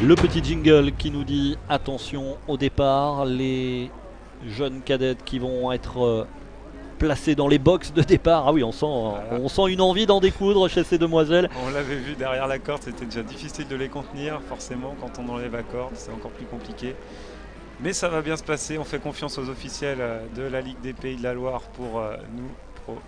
Le petit jingle qui nous dit attention au départ, les jeunes cadettes qui vont être placés dans les box de départ. Ah oui, Voilà. on sent une envie d'en découdre chez ces demoiselles. On l'avait vu derrière la corde, c'était déjà difficile de les contenir. Forcément, quand on enlève la corde, c'est encore plus compliqué. Mais ça va bien se passer. On fait confiance aux officiels de la Ligue des Pays de la Loire pour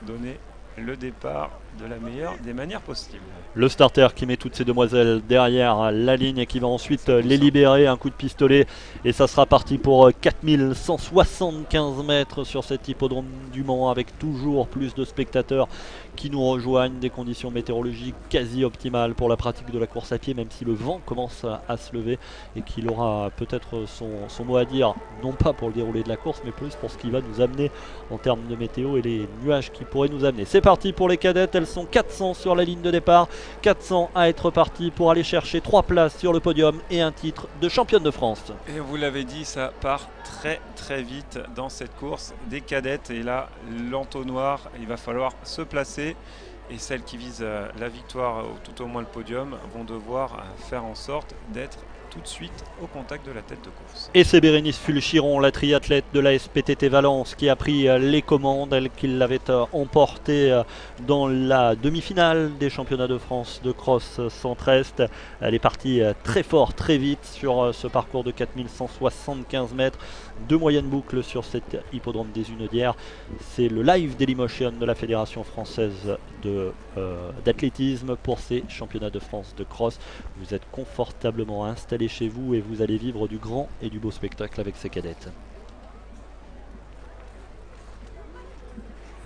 donner le départ de la meilleure des manières possibles. Le starter qui met toutes ces demoiselles derrière la ligne et qui va ensuite Ça pousse, les hein. libérer, un coup de pistolet et ça sera parti pour 4175 mètres sur cet hippodrome du Mans avec toujours plus de spectateurs qui nous rejoignent, des conditions météorologiques quasi optimales pour la pratique de la course à pied, même si le vent commence à se lever et qu'il aura peut-être son mot à dire, non pas pour le déroulé de la course mais plus pour ce qui va nous amener en termes de météo et les nuages qui pourraient nous amener. C'est parti pour les cadettes, elles sont 400 sur la ligne de départ, 400 à être parties pour aller chercher 3 places sur le podium et un titre de championne de France. Et vous l'avez dit, ça part très vite dans cette course des cadettes. Et là, l'entonnoir, il va falloir se placer. Et celles qui visent la victoire, ou tout au moins le podium, vont devoir faire en sorte d'être tout de suite au contact de la tête de course. Et c'est Bérénice Fulchiron, la triathlète de la SPTT Valence, qui a pris les commandes, elle qui l'avait emporté dans la demi-finale des championnats de France de cross centre-est. Elle est partie très fort, très vite sur ce parcours de 4175 mètres, de moyenne boucle sur cet hippodrome des Unaudières. C'est le live Dailymotion de la Fédération française d'athlétisme pour ces championnats de France de cross. Vous êtes confortablement installé chez vous et vous allez vivre du grand et du beau spectacle avec ces cadettes.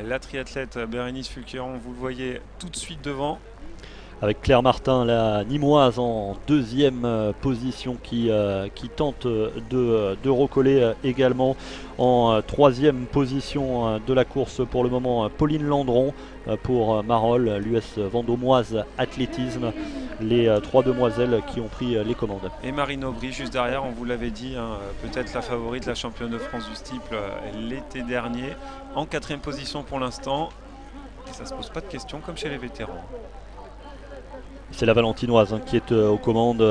La triathlète Bérénice Fulchiron, vous le voyez tout de suite devant. Avec Claire Martin, la Nîmoise en deuxième position qui tente de recoller également. En troisième position de la course pour le moment, Pauline Landron pour Marolles, l'US Vendômoise Athlétisme. Les trois demoiselles qui ont pris les commandes. Et Marine Aubry juste derrière, on vous l'avait dit, hein, peut-être la favorite, la championne de France du steeple l'été dernier. En quatrième position pour l'instant. Et ça se pose pas de questions comme chez les vétérans. C'est la Valentinoise qui est aux commandes.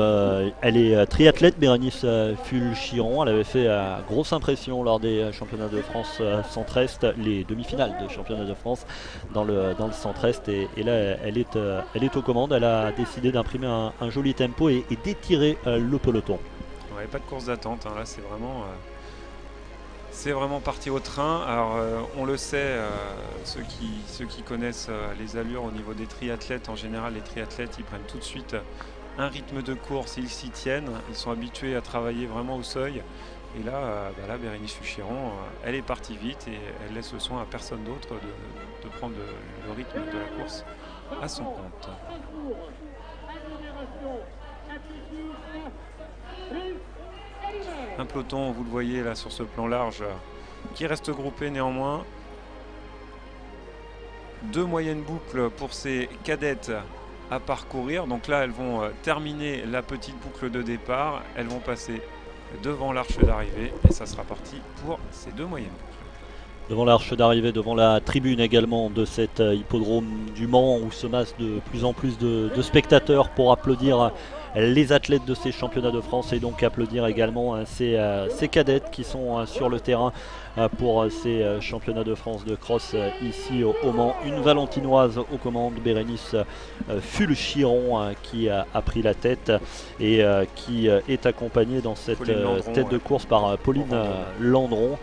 Elle est triathlète, Bérénice Fulchiron. Elle avait fait grosse impression lors des championnats de France centre-est, les demi-finales des championnats de France dans le centre-est. Et là, elle est aux commandes. Elle a décidé d'imprimer un joli tempo et d'étirer le peloton. Ouais, pas de course d'attente, hein, là c'est vraiment parti au train. Alors on le sait, ceux qui connaissent les allures au niveau des triathlètes, en général les triathlètes ils prennent tout de suite un rythme de course, ils s'y tiennent, ils sont habitués à travailler vraiment au seuil. Et là, Bérénice Fulchiron, elle est partie vite et elle laisse le soin à personne d'autre de prendre le rythme de la course à son compte. Un peloton, vous le voyez là sur ce plan large, qui reste groupé néanmoins. Deux moyennes boucles pour ces cadettes à parcourir. Donc là, elles vont terminer la petite boucle de départ. Elles vont passer devant l'arche d'arrivée et ça sera parti pour ces deux moyennes boucles. Devant l'arche d'arrivée, devant la tribune également de cet hippodrome du Mans où se massent de plus en plus de spectateurs pour applaudir les athlètes de ces championnats de France et donc applaudir également ces cadettes qui sont sur le terrain pour ces championnats de France de cross ici au Mans. Une Valentinoise aux commandes, Bérénice Fulchiron qui a pris la tête et qui est accompagnée dans cette tête de course par Pauline Landron.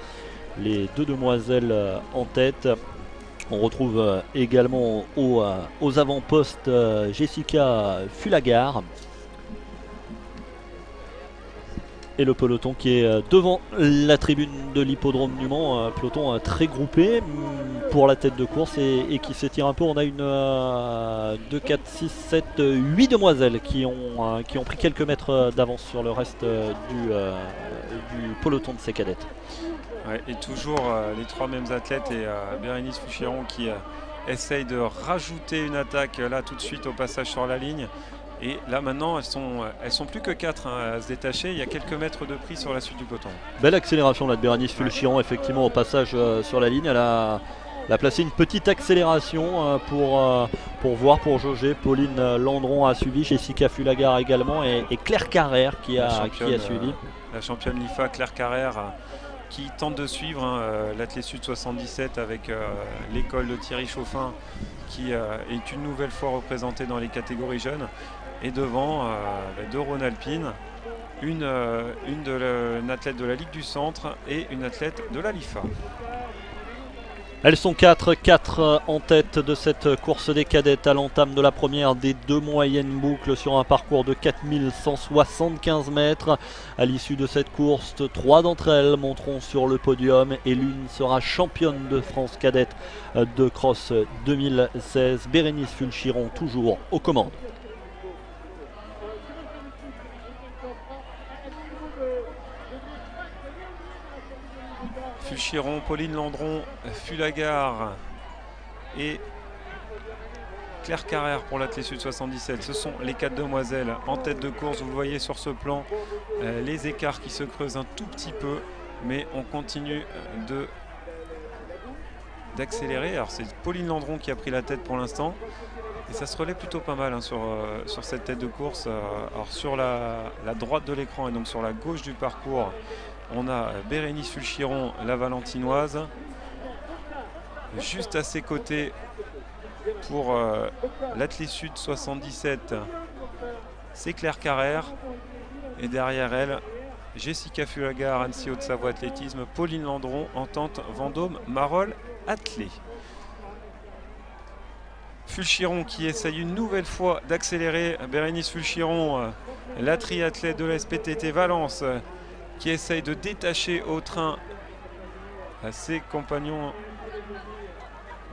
Les deux demoiselles en tête. On retrouve également aux avant-postes Jessica Fulagar. Et le peloton qui est devant la tribune de l'hippodrome du Mans, un peloton très groupé pour la tête de course et qui s'étire un peu. On a une 2, 4, 6, 7, 8 demoiselles qui ont pris quelques mètres d'avance sur le reste du peloton de ces cadettes. Ouais, et toujours les trois mêmes athlètes et Bérénice Fulchiron qui essaye de rajouter une attaque là tout de suite au passage sur la ligne. Et là maintenant elles sont plus que 4 à se détacher, il y a quelques mètres de prise sur la suite du peloton. Belle accélération là de Bérénice Fulchiron effectivement au passage sur la ligne. Elle a Elle a placé une petite accélération pour voir, pour jauger. Pauline Landron a suivi, Jessica Fulagar également et Claire Carrère qui a suivi. La championne LIFA Claire Carrère qui tente de suivre l'Athlé Sud 77 avec l'école de Thierry Chauffin qui est une nouvelle fois représentée dans les catégories jeunes. Et devant, deux Rhône-Alpines, une athlète de la Ligue du Centre et une athlète de la LIFA. Elles sont 4 en tête de cette course des cadettes à l'entame de la première des 2 moyennes boucles sur un parcours de 4175 mètres. À l'issue de cette course, 3 d'entre elles monteront sur le podium et l'une sera championne de France cadette de cross 2016. Bérénice Fulchiron toujours aux commandes. Fulchiron, Pauline Landron, Fulagar et Claire Carrère pour l'Athlé Sud 77. Ce sont les 4 demoiselles en tête de course. Vous voyez sur ce plan les écarts qui se creusent un tout petit peu, mais on continue d'accélérer. Alors c'est Pauline Landron qui a pris la tête pour l'instant. Et ça se relève plutôt pas mal hein, sur cette tête de course. Alors sur la droite de l'écran et donc sur la gauche du parcours, on a Bérénice Fulchiron, la valentinoise. Juste à ses côtés pour l'Athlé Sud 77, c'est Claire Carrère. Et derrière elle, Jessica Fulagar, Annecy Haute-Savoie Athlétisme, Pauline Landron, Entente Vendôme, Marolles Athlé. Fulchiron qui essaye une nouvelle fois d'accélérer. Bérénice Fulchiron, la triathlète de la SPTT Valence, qui essaye de détacher au train ses compagnons.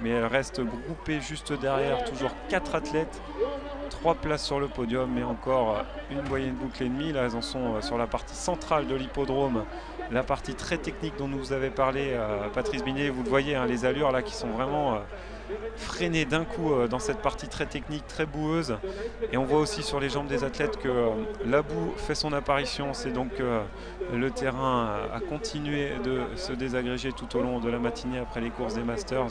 Mais elle reste groupée juste derrière. Toujours 4 athlètes. 3 places sur le podium, mais encore une moyenne boucle et demie. Là, elles en sont sur la partie centrale de l'hippodrome. La partie très technique dont nous vous avez parlé, Patrice Binet. Vous le voyez, hein, les allures là qui sont vraiment freinées d'un coup dans cette partie très technique, très boueuse. Et on voit aussi sur les jambes des athlètes que la boue fait son apparition. C'est donc le terrain a continué de se désagréger tout au long de la matinée après les courses des Masters.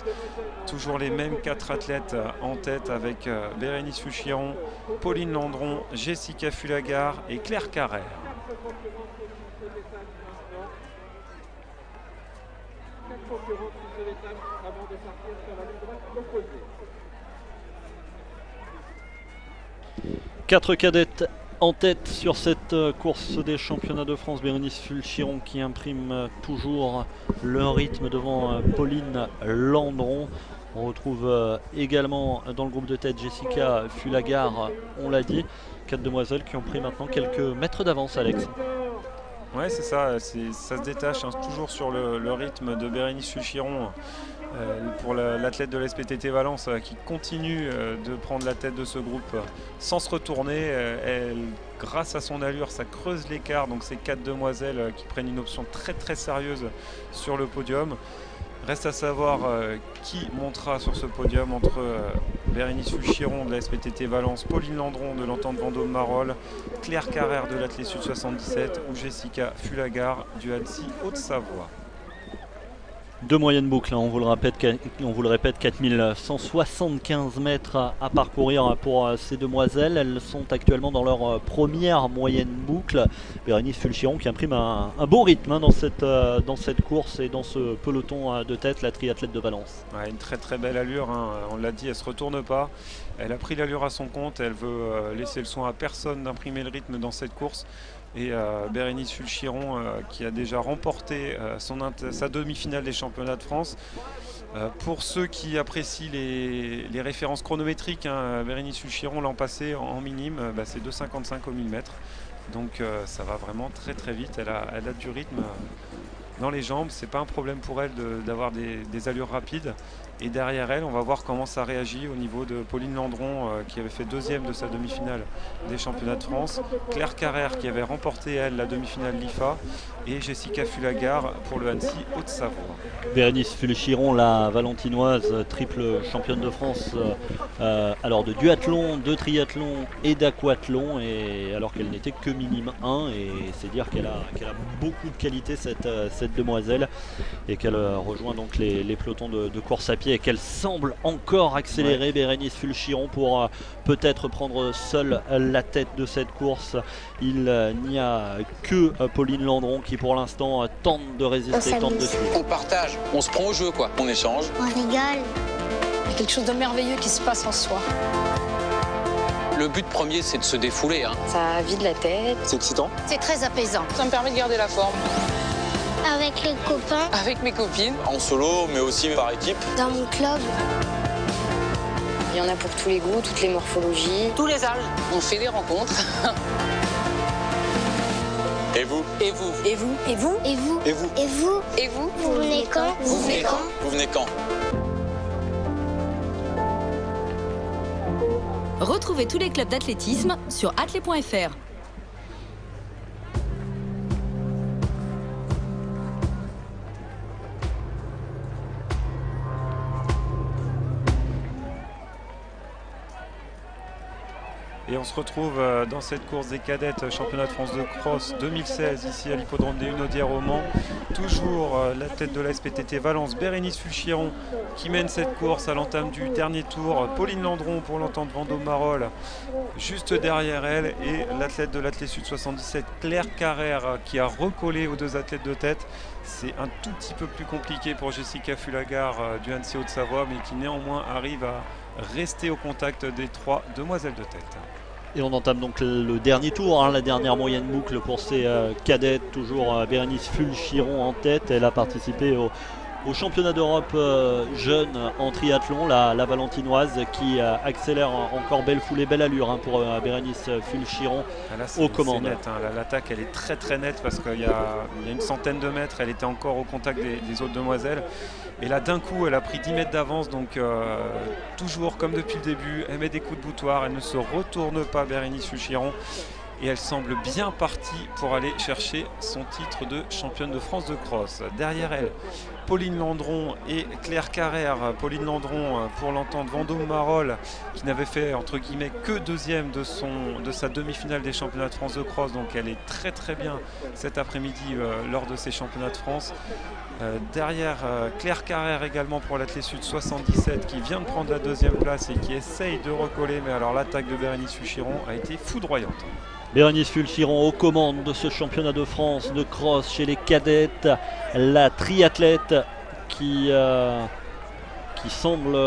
Toujours les mêmes 4 athlètes en tête avec Bérénice Fulchiron, Pauline Landron, Jessica Fulagar et Claire Carrère. Quatre cadettes en tête sur cette course des championnats de France. Bérénice Fulchiron qui imprime toujours le rythme devant Pauline Landron. On retrouve également dans le groupe de tête Jessica Fulagar, on l'a dit. 4 demoiselles qui ont pris maintenant quelques mètres d'avance, Alex. Ouais, c'est ça, ça se détache hein, toujours sur le rythme de Bérénice Fulchiron pour l'athlète de l'SPTT Valence qui continue de prendre la tête de ce groupe sans se retourner. Elle, grâce à son allure, ça creuse l'écart. Donc ces 4 demoiselles qui prennent une option très très sérieuse sur le podium. Reste à savoir qui montera sur ce podium entre Bérénice Fulchiron de la SPTT Valence, Pauline Landron de l'Entente Vendôme Marolles, Claire Carrère de l'Athlé Sud 77 ou Jessica Fulagar du Annecy Haute-Savoie. 2 moyennes boucles, hein, on vous le répète, 4175 mètres à parcourir pour ces demoiselles. Elles sont actuellement dans leur première moyenne boucle. Bérénice Fulchiron qui imprime un beau rythme hein, dans cette course et dans ce peloton de tête, la triathlète de Valence. Ouais, une très très belle allure, hein. On l'a dit, elle ne se retourne pas. Elle a pris l'allure à son compte, elle veut laisser le soin à personne d'imprimer le rythme dans cette course. Et Bérénice Fulchiron qui a déjà remporté sa demi-finale des championnats de France. Pour ceux qui apprécient les références chronométriques, hein, Bérénice Fulchiron l'an passé en minime, c'est 2,55 au 1000 mètres. Donc ça va vraiment très très vite. Elle a du rythme dans les jambes. C'est pas un problème pour elle d'avoir des allures rapides. Et derrière elle, on va voir comment ça réagit au niveau de Pauline Landron qui avait fait 2e de sa demi-finale des championnats de France. Claire Carrère qui avait remporté elle la demi-finale LIFA. Et Jessica Fulagar pour le Annecy Haute-Savoie. Bérénice Fulchiron, la valentinoise, triple championne de France alors de duathlon, de triathlon et d'aquathlon, et alors qu'elle n'était que minime 1, et c'est dire qu'elle a beaucoup de qualité cette cette demoiselle et qu'elle rejoint donc les pelotons de course à pied et qu'elle semble encore accélérer, Bérénice Fulchiron, pour peut-être prendre seule la tête de cette course. Il n'y a que Pauline Landron qui pour l'instant tente de résister, tente de suivre. On partage, on se prend au jeu quoi, on échange. On rigole. Il y a quelque chose de merveilleux qui se passe en soi. Le but premier, c'est de se défouler. Ça vide la tête. C'est excitant. C'est très apaisant. Ça me permet de garder la forme. Avec les copains, Avec mes copines. En solo, mais aussi par équipe. dans mon club. Il y en a pour tous les goûts, toutes les morphologies. Tous les âges. On fait des rencontres. Et vous? Et vous? Et vous? Et vous? Et vous? Et vous? Et vous? Et vous? Vous venez quand? Vous venez quand? Vous venez quand? Retrouvez tous les clubs d'athlétisme sur athlé.fr. Et on se retrouve dans cette course des cadettes championnat de France de cross 2016 ici à l'hippodrome des Hunaudières au Mans. Toujours la tête de la SPTT Valence, Bérénice Fulchiron qui mène cette course à l'entame du dernier tour. Pauline Landron pour l'entente Vendôme Marolles juste derrière elle et l'athlète de l'Athlé Sud 77 Claire Carrère qui a recollé aux deux athlètes de tête. C'est un tout petit peu plus compliqué pour Jessica Fulagar du Annecy Haute-Savoie mais qui néanmoins arrive à rester au contact des trois demoiselles de tête. Et on entame donc le dernier tour, la dernière moyenne boucle pour ces cadettes, toujours Bérénice Fulchiron en tête. Elle a participé au championnat d'Europe jeune en triathlon, la Valentinoise qui accélère encore, belle foulée, belle allure pour Bérénice Fulchiron aux commandes. Net, l'attaque elle est très très nette parce qu'il y a une centaine de mètres, elle était encore au contact des autres demoiselles. Et là d'un coup elle a pris 10 mètres d'avance, donc toujours comme depuis le début, elle met des coups de boutoir, elle ne se retourne pas Bérénice Fulchiron. Et elle semble bien partie pour aller chercher son titre de championne de France de cross. Derrière elle, Pauline Landron et Claire Carrère. Pauline Landron pour l'entente Vendôme Marolles qui n'avait fait entre guillemets que deuxième de sa demi-finale des championnats de France de cross. Donc elle est très très bien cet après-midi lors de ces championnats de France. Derrière Claire Carrère également pour l'Athlé Sud 77 qui vient de prendre la deuxième place et qui essaye de recoller. Mais alors l'attaque de Bérénice Fulchiron a été foudroyante. Bérénice Fulchiron aux commandes de ce championnat de France de cross chez les cadettes. La triathlète qui semble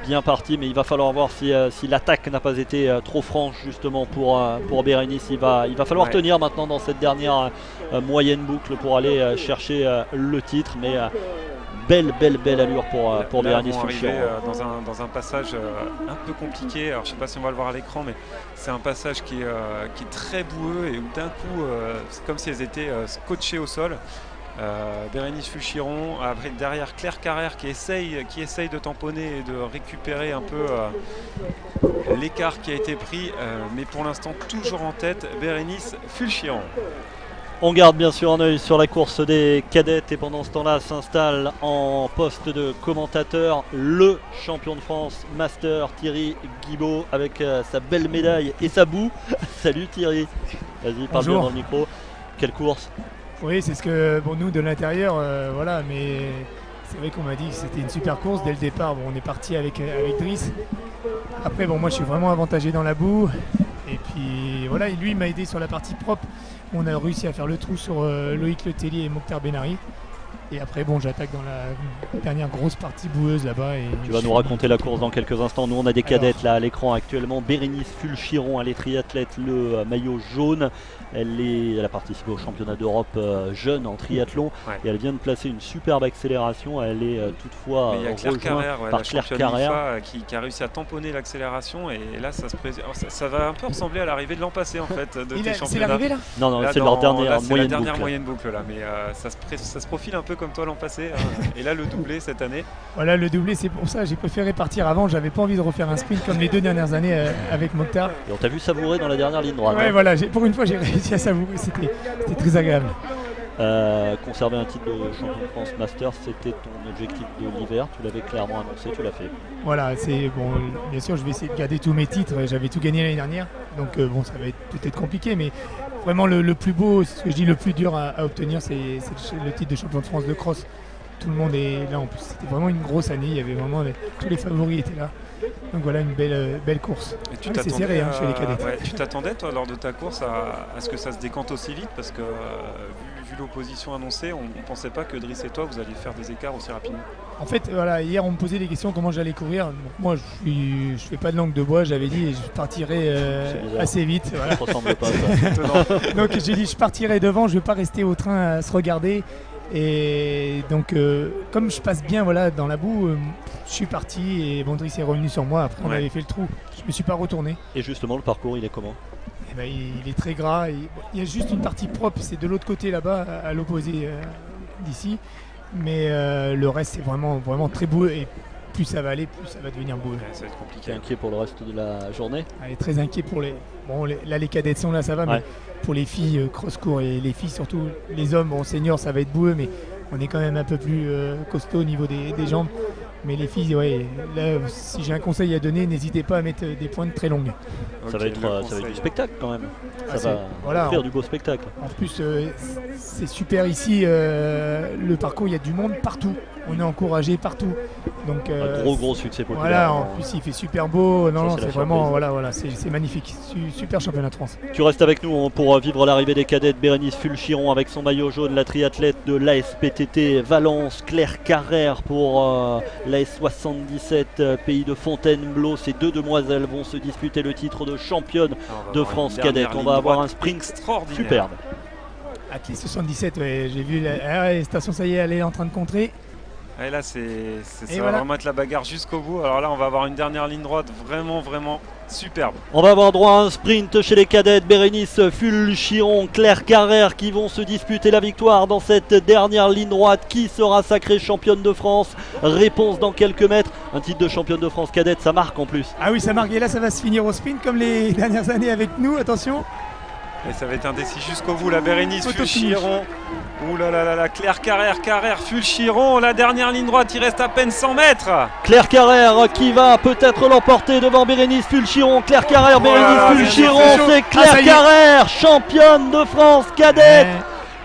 bien partie, mais il va falloir voir si l'attaque n'a pas été trop franche justement pour Bérénice. Il va falloir tenir maintenant dans cette dernière moyenne boucle pour aller chercher le titre, mais belle allure pour Bérénice Fulchiron. Dans un passage un peu compliqué, alors je ne sais pas si on va le voir à l'écran, mais c'est un passage qui est très boueux et où d'un coup c'est comme si elles étaient scotchées au sol. Bérénice Fulchiron, après derrière Claire Carrère qui essaye de tamponner et de récupérer un peu l'écart qui a été pris, mais pour l'instant toujours en tête Bérénice Fulchiron. On garde bien sûr un œil sur la course des cadettes et pendant ce temps-là s'installe en poste de commentateur le champion de France Master Thierry Guibaud avec sa belle médaille et sa boue. Salut Thierry, vas-y parle bien dans le micro. Quelle course! Oui, c'est ce que nous de l'intérieur, voilà, mais c'est vrai qu'on m'a dit que c'était une super course dès le départ. Bon, on est parti avec Driss. Après, moi je suis vraiment avantagé dans la boue. Et puis voilà, lui il m'a aidé sur la partie propre. On a réussi à faire le trou sur Loïc Letellier et Mokhtar Benari. Et après, j'attaque dans la dernière grosse partie boueuse là-bas. Tu vas nous raconter la course dans quelques instants. Nous, on a des cadettes là à l'écran actuellement. Bérénice Fulchiron, elle est triathlète, le maillot jaune. Elle a participé au championnat d'Europe jeune en triathlon. Et elle vient de placer une superbe accélération. Elle est toutefois rejointe par Claire Carrère qui a réussi à tamponner l'accélération. Et là, ça va un peu ressembler à l'arrivée de l'an passé en fait de tes championnats. C'est l'arrivée là? Non, c'est leur dernière moyenne boucle là. Mais ça se profile un peu comme toi l'an passé. Et là, le doublé cette année. Voilà, le doublé, c'est pour ça j'ai préféré partir avant. J'avais pas envie de refaire un sprint comme les 2 dernières années avec Mokhtar. Et on t'a vu savourer dans la dernière ligne droite. Ouais, voilà, pour une fois j'ai réussi à savourer, c'était très agréable. Conserver un titre de champion de France Master, c'était ton objectif de l'hiver, tu l'avais clairement annoncé, tu l'as fait. Voilà, c'est bon. Bien sûr, je vais essayer de garder tous mes titres. J'avais tout gagné l'année dernière, donc bon, ça va être peut-être compliqué, mais vraiment le plus beau, ce que je dis, le plus dur à obtenir, c'est le titre de champion de France de cross. Tout le monde est là en plus. C'était vraiment une grosse année. Il y avait vraiment tous les favoris étaient là. Donc voilà, une belle course. C'est serré chez les cadets. Ouais, tu t'attendais toi lors de ta course à ce que ça se décante aussi vite, parce que vu l'opposition annoncée, on ne pensait pas que Driss et toi vous alliez faire des écarts aussi rapidement. En fait, voilà, hier on me posait des questions comment j'allais courir. Donc, moi, je fais pas de langue de bois. J'avais dit je partirais assez vite. Voilà. Ça ressemble pas à ça. Donc j'ai dit je partirai devant. Je vais pas rester au train à se regarder. Et donc comme je passe bien voilà, dans la boue, je suis parti et Driss est revenu sur moi. Après on avait fait le trou. Je me suis pas retourné. Et justement le parcours il est comment? Eh ben, il est très gras. Il y a juste une partie propre, c'est de l'autre côté là-bas, à l'opposé d'ici. Mais le reste c'est vraiment très boueux. Et plus ça va aller, plus ça va devenir boueux. Ouais, ça va être compliqué. Tu es inquiet pour le reste de la journée? Elle est très inquiet pour les... Bon, là les cadettes sont là, ça va, mais pour les filles, cross-court et les filles surtout, les hommes, bon, seniors, ça va être boueux, mais on est quand même un peu plus costaud au niveau des jambes. Mais les filles, ouais, là, si j'ai un conseil à donner, n'hésitez pas à mettre des pointes très longues. Ça va être du spectacle quand même. Ça va offrir du beau spectacle. En plus, c'est super ici, le parcours, il y a du monde partout. On est encouragé partout. Donc, un gros succès populaire. Voilà, en plus il fait super beau. Non, c'est vraiment, voilà, c'est magnifique. Super championnat de France. Tu restes avec nous pour vivre l'arrivée des cadettes. Bérénice Fulchiron avec son maillot jaune, la triathlète de l'ASPTT Valence, Claire Carrère pour l'AS 77 Pays de Fontainebleau. Ces deux demoiselles vont se disputer le titre de championne de France cadette. On va avoir un sprint extraordinaire. Superbe. Athlée 77, ouais, j'ai vu la station, ça y est, elle est en train de contrer. Et là, ça va vraiment être la bagarre jusqu'au bout. Alors là, on va avoir une dernière ligne droite vraiment superbe. On va avoir droit à un sprint chez les cadettes. Bérénice Fulchiron, Claire Carrère qui vont se disputer la victoire dans cette dernière ligne droite. Qui sera sacrée championne de France? Réponse dans quelques mètres. Un titre de championne de France cadette, ça marque en plus. Ah oui, ça marque. Et là, ça va se finir au sprint comme les dernières années avec nous. Attention. Et ça va être indécis jusqu'au bout. La Bérénice Fulchiron. Ouh là là là, Claire Carrère, Fulchiron, la dernière ligne droite, il reste à peine 100 mètres. Claire Carrère qui va peut-être l'emporter devant Bérénice Fulchiron. Claire Carrère, Bérénice Fulchiron, c'est Claire Carrère, championne de France cadette.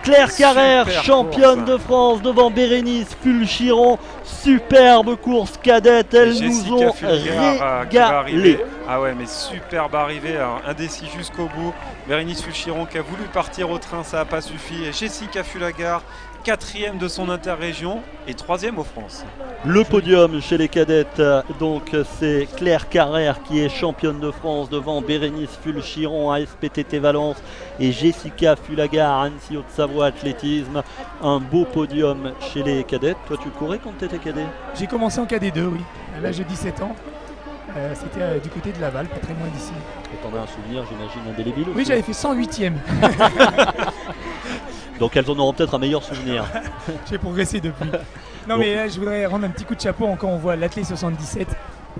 Claire Carrère, championne de France devant Bérénice Fulchiron. Superbe course cadette, elles nous ont régalé. Ah ouais, mais superbe arrivée, alors indécis jusqu'au bout. Bérénice Fulchiron qui a voulu partir au train, ça n'a pas suffi. Et Jessica Fulagar, 4e de son interrégion et 3e aux France. Le podium chez les cadettes, donc c'est Claire Carrère qui est championne de France devant Bérénice Fulchiron à SPTT Valence et Jessica Fulagar, Annecy Haute-Savoie Athlétisme. Un beau podium chez les cadettes. Toi tu courais quand tu étais cadet? J'ai commencé en cadet 2, oui, à l'âge de 17 ans. C'était du côté de Laval, pas très loin d'ici. Et t'en as un souvenir, j'imagine, indélébile aussi? Oui, j'avais fait 108e. Donc elles en auront peut-être un meilleur souvenir. J'ai progressé depuis. Non, mais là, je voudrais rendre un petit coup de chapeau. Encore, on voit l'athlète 77.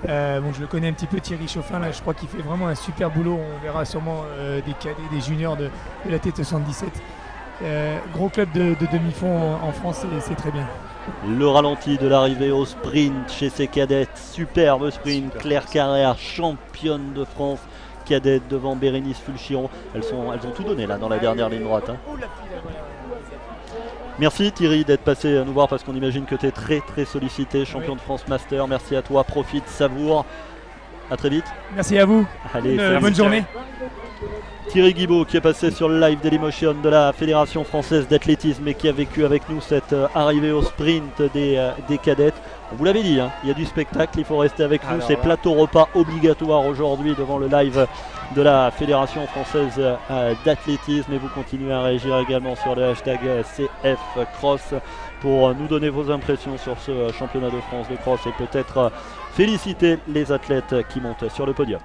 Bon, je le connais un petit peu, Thierry Chauffin. Là, je crois qu'il fait vraiment un super boulot. On verra sûrement des cadets, des juniors de l'athlète 77. Gros club de demi-fond en France, c'est très bien. Le ralenti de l'arrivée au sprint chez ces cadettes. Superbe sprint. Claire Carrère, championne de France cadette devant Bérénice Fulchiron. Elles ont tout donné là dans la dernière ligne droite. Hein. Merci Thierry d'être passé nous voir parce qu'on imagine que tu es très sollicité. Champion de France Master. Merci à toi. Profite, savoure. À très vite. Merci à vous. Allez, bonne journée. Thierry Guibaud qui est passé sur le live Dailymotion de la Fédération Française d'Athlétisme et qui a vécu avec nous cette arrivée au sprint des cadettes. On vous l'avait dit, hein, il y a du spectacle, il faut rester avec nous. C'est plateau repas obligatoire aujourd'hui devant le live de la Fédération Française d'Athlétisme. Et vous continuez à réagir également sur le hashtag CFCross pour nous donner vos impressions sur ce championnat de France de cross et peut-être féliciter les athlètes qui montent sur le podium.